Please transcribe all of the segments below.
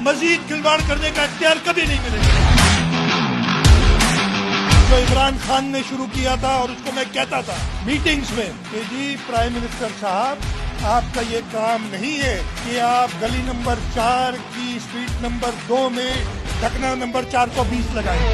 मजीद खिलवाड़ करने का इख्तियार कभी नहीं मिलेगा। जो इमरान खान ने शुरू किया था और उसको मैं कहता था मीटिंग्स में कि जी प्राइम मिनिस्टर साहब, आपका ये काम नहीं है कि आप गली नंबर 4 की स्ट्रीट नंबर 2 में ढकना नंबर 4 को 20 लगाएं।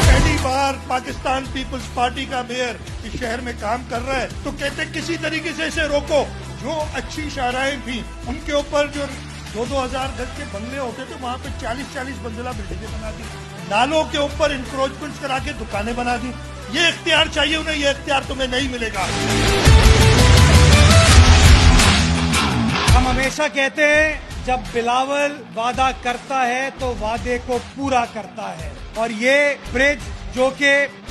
पहली बार पाकिस्तान पीपल्स पार्टी का मेयर इस शहर में काम कर रहा है तो कहते किसी तरीके से इसे रोको। जो अच्छी शाहराएं थी उनके ऊपर जो 2,000 गज के बंगले होते थे वहाँ पे 40-40 मंजिला बिल्डिंगें बना दी, नालों के ऊपर इंक्रोचमेंट्स करा के दुकानें बना दी। ये इख्तियार चाहिए उन्हें, ये इख्तियार तुम्हें नहीं मिलेगा। हम हमेशा कहते हैं जब बिलावल वादा करता है तो वादे को पूरा करता है, और ये ब्रिज जो कि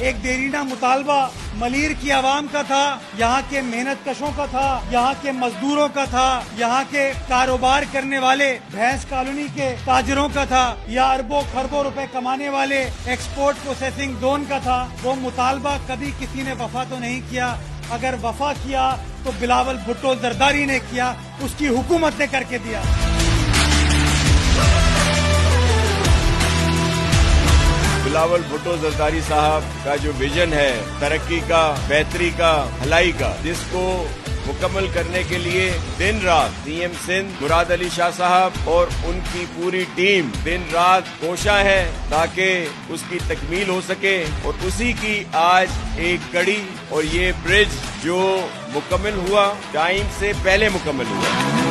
एक देरीना मुतालबा मलीर की आवाम का था, यहाँ के मेहनत कशों का था, यहाँ के मजदूरों का था, यहाँ के कारोबार करने वाले भैंस कॉलोनी के ताजरों का था, या अरबों खरबों रुपए कमाने वाले एक्सपोर्ट प्रोसेसिंग जोन का था, वो मुतालबा कभी किसी ने वफा तो नहीं किया। अगर वफा किया तो बिलावल भुट्टो जरदारी ने किया, उसकी हुकूमत ने करके दिया। बिलावल भुट्टो जरदारी साहब का जो विजन है तरक्की का, बेहतरी का, भलाई का, जिसको मुकम्मल करने के लिए दिन रात सीएम सिंध मुराद अली शाह साहब और उनकी पूरी टीम दिन रात कोशा है ताकि उसकी तकमील हो सके, और उसी की आज एक कड़ी और ये ब्रिज जो मुकम्मल हुआ टाइम से पहले मुकम्मल हुआ।